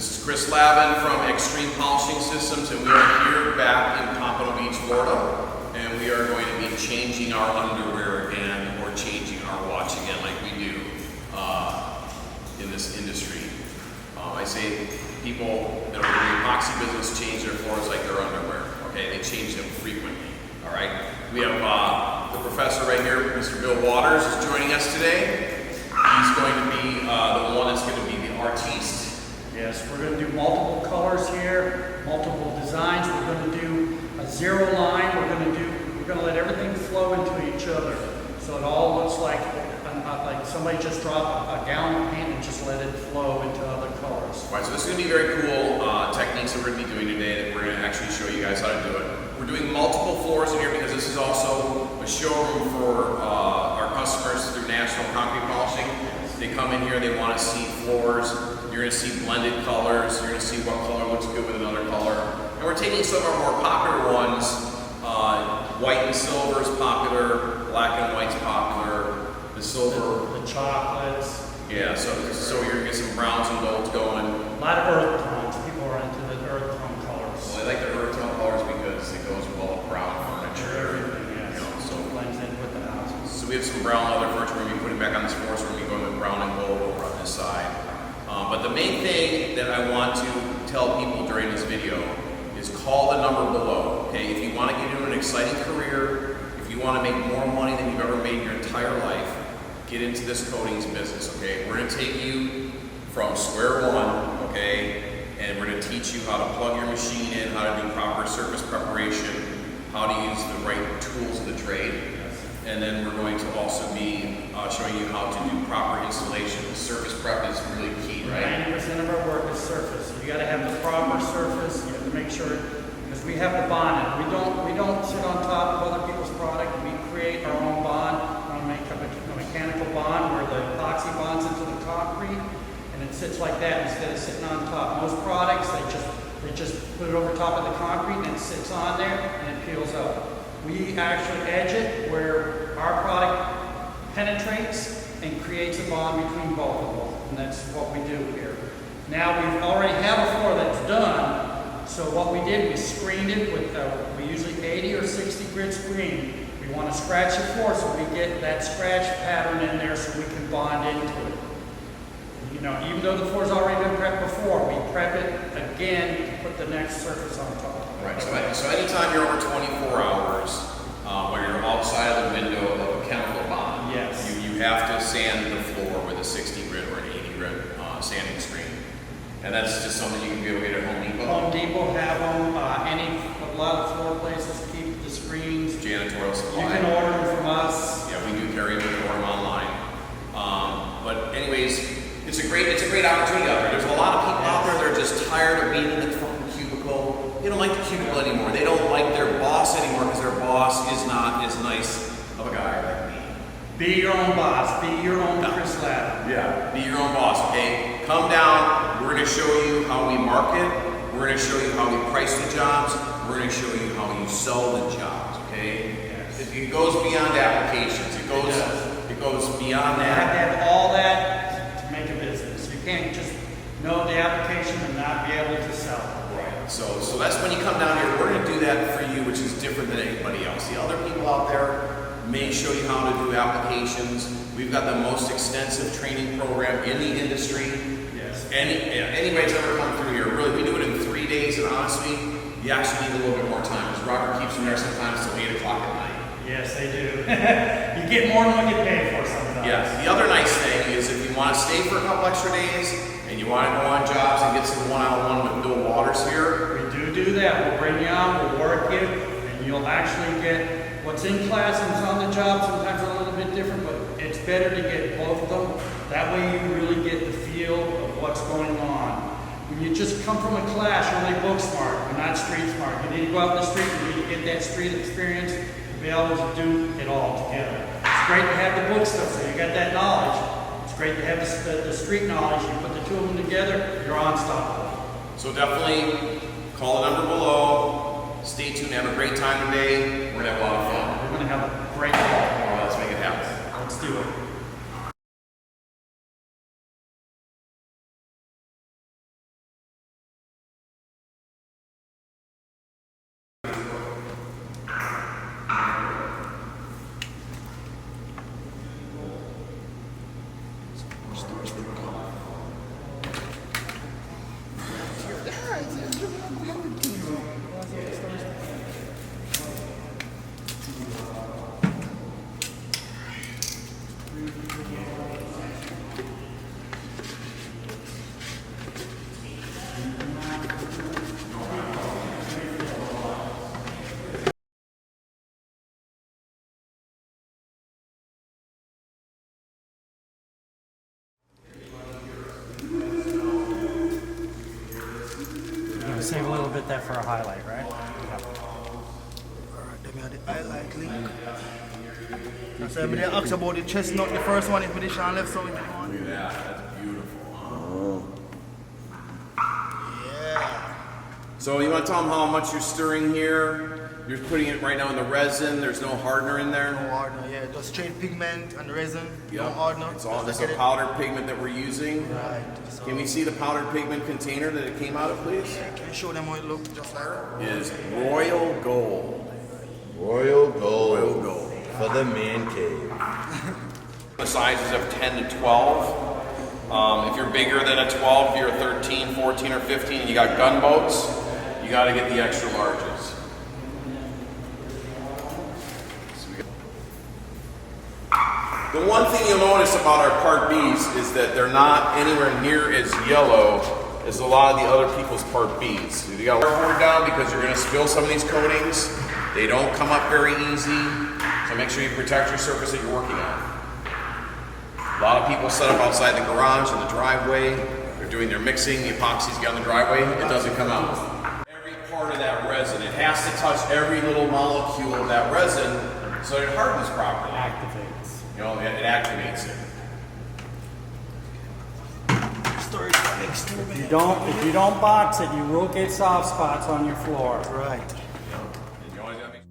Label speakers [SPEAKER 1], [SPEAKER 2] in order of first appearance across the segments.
[SPEAKER 1] This is Chris Lavin from Xtreme Polishing Systems, and we are here back in Pompano Beach, Florida, and we are going to be changing our underwear again, or changing our watch again like we do in this industry. I say people that are in the epoxy business change their floors like their underwear, okay? They change them frequently, all right? We have the professor right here, Mr. Bill Waters, is joining us today. He's going to be the one that's going to be the artiste.
[SPEAKER 2] Yes, we're going to do multiple colors here, multiple designs. We're going to do a zero line. We're going to let everything flow into each other, so it all looks like somebody just dropped a gallon of paint and just let it flow into other colors.
[SPEAKER 1] All right, so this is going to be very cool techniques that we're going to be doing today that we're going to actually show you guys how to do it. We're doing multiple floors in here because this is also a showroom for our customers through National Concrete Polishing. They come in here, they want to see floors. You're going to see blended colors. You're going to see what color looks good with another color. And we're taking some of our more popular ones. White and silver is popular. Black and white's popular. The silver.
[SPEAKER 2] The chocolates.
[SPEAKER 1] Yeah, so you're going to get some browns and golds going.
[SPEAKER 2] A lot of earth tones. People are into the earth tone colors.
[SPEAKER 1] Well, they like the earth tone colors because it goes well with brown furniture.
[SPEAKER 2] Everything, yes.
[SPEAKER 1] You know, so
[SPEAKER 2] it blends in with the house.
[SPEAKER 1] So we have some brown leather furniture. We're going to be putting back on this floor, so we're going to be going with brown and gold over on this side. But the main thing that I want to tell people during this video is call the number below, okay? If you want to get into an exciting career, if you want to make more money than you've ever made in your entire life, get into this coatings business, okay? We're going to take you from square one, okay? And we're going to teach you how to plug your machine in, how to do proper surface preparation, how to use the right tools of the trade. And then we're going to also be showing you how to do proper installation. The surface prep is really key, right?
[SPEAKER 2] 90% of our work is surface. You got to have the proper surface. You have to make sure, because we have to bond it. We don't sit on top of other people's product. We create our own bond. We make a mechanical bond where the epoxy bonds into the concrete, and it sits like that instead of sitting on top. Most products, they just put it over top of the concrete and it sits on there and it peels up. We actually edge it where our product penetrates and creates a bond between both of them, and that's what we do here. Now we already have a floor that's done, so what we did, we screened it with, we usually 80 or 60 grit screen. We want to scratch the floor so we get that scratch pattern in there so we can bond into it. You know, even though the floor's already been prepped before, we prep it again to put the next surface on top.
[SPEAKER 1] Right, so anytime you're over 24 hours, where you're outside of the window of a chemical bond,
[SPEAKER 2] yes,
[SPEAKER 1] you have to sand the floor with a 60 grit or an 80 grit sanding screen. And that's just something you can be able to get at Home Depot.
[SPEAKER 2] Home Depot have them. A lot of floor places keep the screens.
[SPEAKER 1] Janitorial supply.
[SPEAKER 2] You can order them from us.
[SPEAKER 1] Yeah, we do carry them and order them online. But anyways, it's a great opportunity out there. There's a lot of people out there that are just tired of being in the fucking cubicle. They don't like the cubicle anymore. They don't like their boss anymore because their boss is not as nice of a guy like me.
[SPEAKER 2] Be your own boss. Be your own Chris Lavin.
[SPEAKER 1] Yeah, be your own boss, okay? Come down. We're going to show you how we market. We're going to show you how we price the jobs. We're going to show you how you sell the jobs, okay?
[SPEAKER 2] Yes.
[SPEAKER 1] It goes beyond applications. It goes beyond
[SPEAKER 2] You have to
[SPEAKER 1] that.
[SPEAKER 2] have all that to make a business. You can't just know the application and not be able to sell it.
[SPEAKER 1] So that's when you come down here. We're going to do that for you, which is different than anybody else. The other people out there may show you how to do applications. We've got the most extensive training program in the industry.
[SPEAKER 2] Yes.
[SPEAKER 1] Anybody's ever come through here. Really, we do it in 3 days, and honestly, you actually need a little bit more time because Robert keeps them there sometimes till 8 o'clock at night.
[SPEAKER 2] Yes, they do. You get more than what you pay for sometimes.
[SPEAKER 1] Yeah. The other nice thing is if you want to stay for a couple extra days and you want to go on jobs and get some one-on-one with Bill Waters here,
[SPEAKER 2] We do that. We'll bring you on, we'll work you, and you'll actually get what's in class and what's on the job. Sometimes a little bit different, but it's better to get both of them. That way you really get the feel of what's going on. When you just come from a class, you're only book smart, you're not street smart. You need to go out in the street, you need to get that street experience to be able to do it all together. It's great to have the book stuff, so you got that knowledge. It's great to have the street knowledge. You put the two of them together, you're unstoppable.
[SPEAKER 1] so definitely call the number below. Stay tuned. Have a great time today. We're going to have a lot of fun.
[SPEAKER 2] We're going to have a great day.
[SPEAKER 1] All right, let's make it happen.
[SPEAKER 2] Let's do it. save a little bit there for a highlight, right?
[SPEAKER 3] Alright, then we have the highlight link. So I'm going to ask about the chestnut. The first one is with the Sean left, so we can on.
[SPEAKER 1] Look at that, that's beautiful.
[SPEAKER 3] Yeah.
[SPEAKER 1] So you want to tell them how much you're stirring here? You're putting it right now in the resin. There's no hardener in there.
[SPEAKER 3] No hardener, yeah. Just straight pigment and resin. No
[SPEAKER 1] Yep.
[SPEAKER 3] hardener.
[SPEAKER 1] It's all
[SPEAKER 3] Just
[SPEAKER 1] this
[SPEAKER 3] get
[SPEAKER 1] a
[SPEAKER 3] it.
[SPEAKER 1] powdered pigment that we're using.
[SPEAKER 3] Right. So
[SPEAKER 1] Can we see the powdered pigment container that it came out of, please?
[SPEAKER 3] can you show them how it looks just like that?
[SPEAKER 1] Is royal gold.
[SPEAKER 4] Royal gold.
[SPEAKER 1] Royal gold.
[SPEAKER 4] For the man cave.
[SPEAKER 1] The sizes of 10 to 12. If you're bigger than a 12, if you're a 13, 14, or 15, and you got gunboats, you got to get the extra larges. The one thing you'll notice about our Part Bs is that they're not anywhere near as yellow as a lot of the other people's Part Bs. You got to wear down because you're going to spill some of these coatings. They don't come up very easy, so make sure you protect your surface that you're working on. A lot of people set up outside the garage in the driveway. They're doing their mixing. The epoxy's got on the driveway. It doesn't come out. Every part of that resin, it has to touch every little molecule of that resin so that it hardens properly.
[SPEAKER 2] Activates.
[SPEAKER 1] You know, it activates it.
[SPEAKER 3] Storage for Xtreme.
[SPEAKER 2] If you don't box it, you will get soft spots on your floor.
[SPEAKER 3] Right.
[SPEAKER 1] And you always gotta make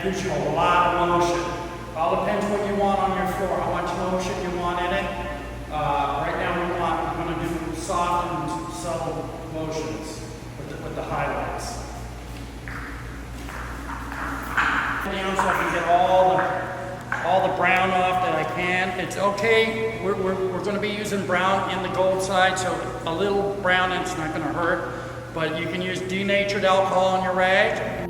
[SPEAKER 2] gives you a lot of motion. All depends what you want on your floor, how much motion you want in it. Right now we're going to do soft and subtle motions with the highlights. Down so I can get all the brown off that I can. It's okay. We're going to be using brown in the gold side, so a little brown it's not going to hurt. But you can use denatured alcohol on your rag.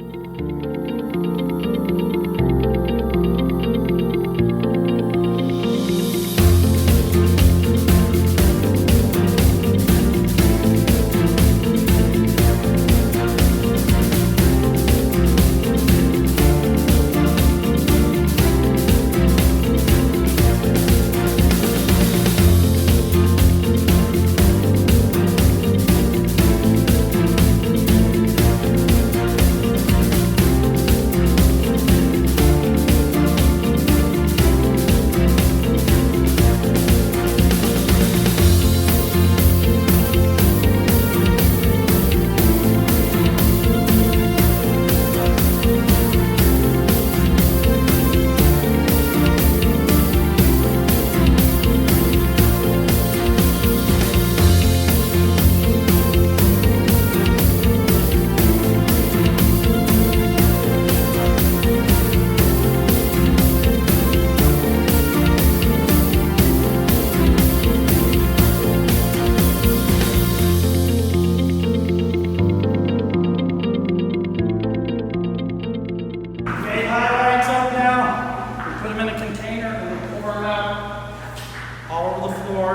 [SPEAKER 2] all over the floor.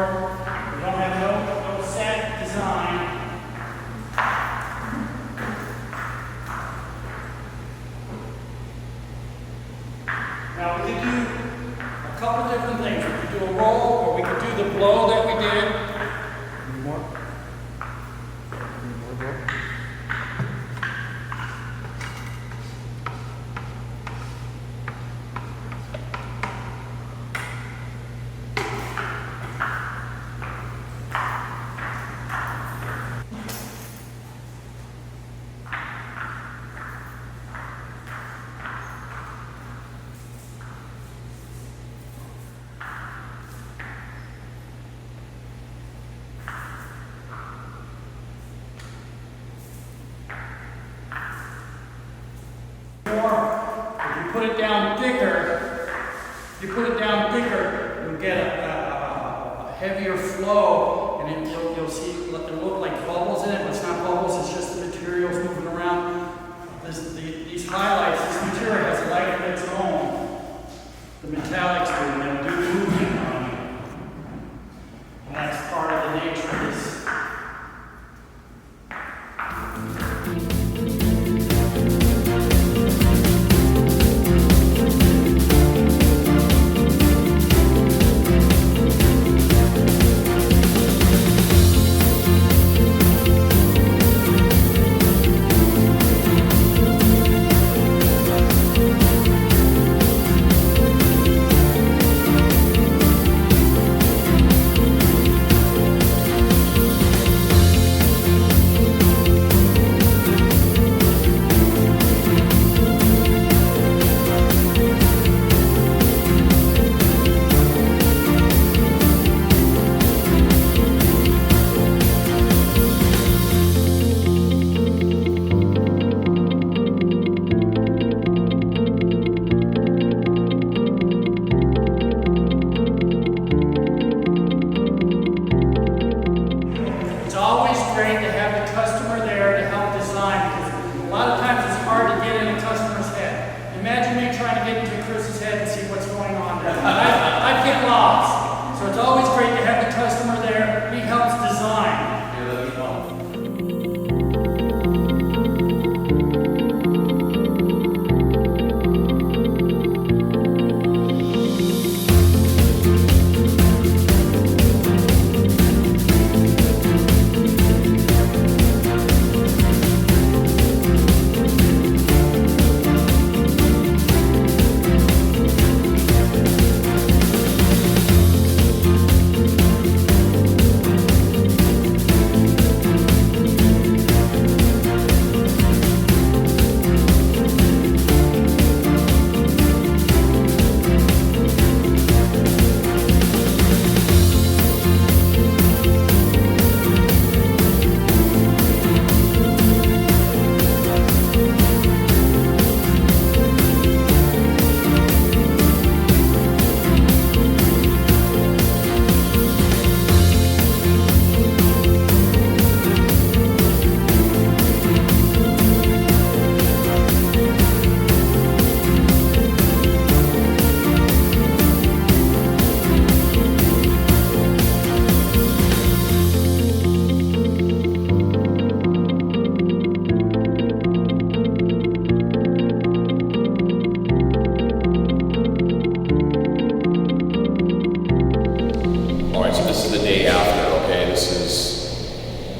[SPEAKER 2] We don't have no set design. Now we could do a couple different things. We could do a roll, or we could do the blow that we did. More. If you put it down thicker, you'll get a heavier flow, and you'll see it'll look like bubbles in it, but it's not bubbles, it's just the materials moving around. These highlights, this material has a life of its own. The metallics do, they'll do movement on you. And that's part of the nature of this. It's always great to have the customer there to help design, because a lot of times it's hard to get in a customer's head. Imagine me trying to get into Chris's head and see what's going on there. I'd get lost. So it's always great to have the customer there. He helps design.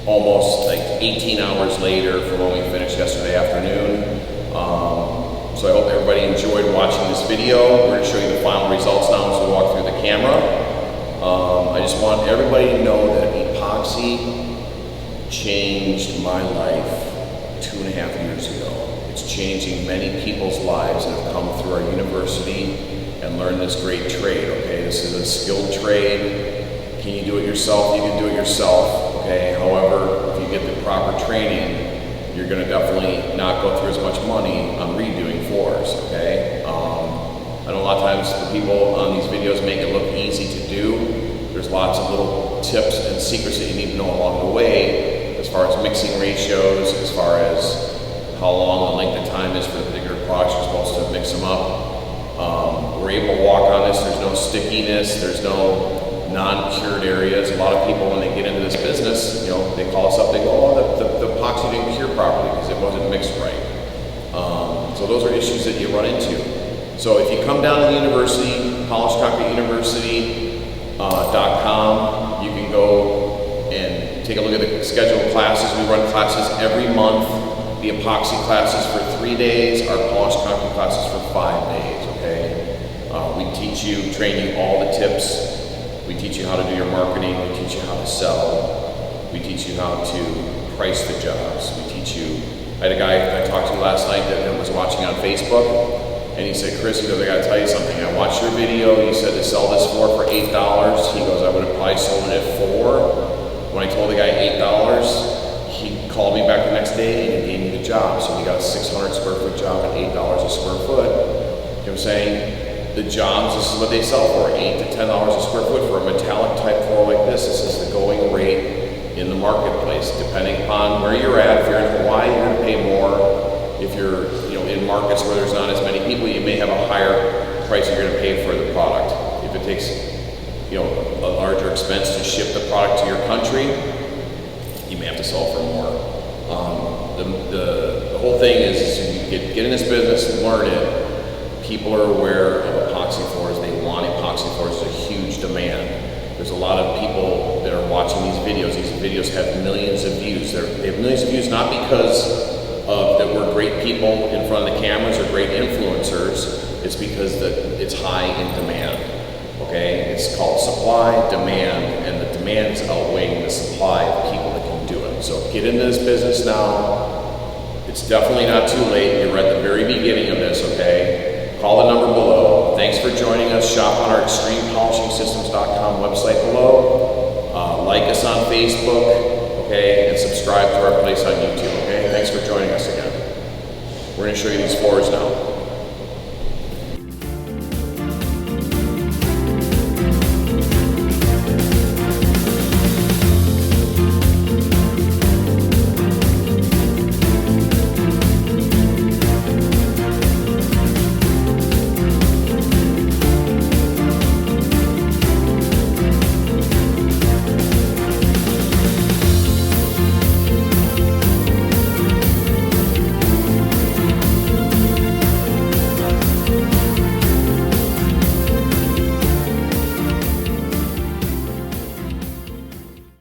[SPEAKER 1] almost like 18 hours later from when we finished yesterday afternoon. So I hope everybody enjoyed watching this video. We're going to show you the final results now as we walk through the camera. I just want everybody to know that epoxy changed my life 2.5 years ago. It's changing many people's lives that have come through our university and learned this great trade, okay? This is a skilled trade. Can you do it yourself? You can do it yourself, okay? However, if you get the proper training, you're gonna definitely not go through as much money on redoing floors, okay? I know a lot of times the people on these videos make it look easy to do. There's lots of little tips and secrets that you need to know along the way, as far as mixing ratios, as far as how long the length of time is for the particular products you're supposed to mix them up. We're able to walk on this. There's no stickiness. There's no non-cured areas. A lot of people, when they get into this business, they call us up, they go, oh, the epoxy didn't cure properly because it wasn't mixed right. So those are issues that you run into. So if you come down to the university, polishedconcreteuniversity.com, you can go and take a look at the scheduled classes. We run classes every month. The epoxy classes for 3 days, our polished concrete classes for 5 days, okay? We teach you, train you all the tips. We teach you how to do your marketing. We teach you how to sell. We teach you how to price the jobs. We teach you, I had a guy I talked to last night that was watching on Facebook, and he said, Chris, I gotta tell you something. I watched your video. You said to sell this for $8. He goes, I would have probably sold it at $4. When I told the guy $8, he called me back the next day and he gave me the job. So we got a 600 square foot job at $8 a square foot. You know what I'm saying? The jobs, this is what they sell for, $8 to $10 a square foot for a metallic type floor like this. This is the going rate in the marketplace, depending upon where you're at. If you're in Hawaii, you're gonna pay more. If you're in markets where there's not as many people, you may have a higher price you're gonna pay for the product. If it takes a larger expense to ship the product to your country, you may have to sell for more. The whole thing is you get in this business and learn it. People are aware of epoxy floors. They want epoxy floors. There's a huge demand. There's a lot of people that are watching these videos. These videos have millions of views. They have millions of views not because of that we're great people in front of the cameras or great influencers. It's because it's high in demand. Okay? It's called supply, demand, and the demand is outweighing the supply of people that can do it. So get into this business now. It's definitely not too late. You're at the very beginning of this, okay? Call the number below. Thanks for joining us. Shop on our XtremePolishingSystems.com website below. Like us on Facebook, okay? And subscribe to our place on YouTube, okay? Thanks for joining us again. We're gonna show you these floors now.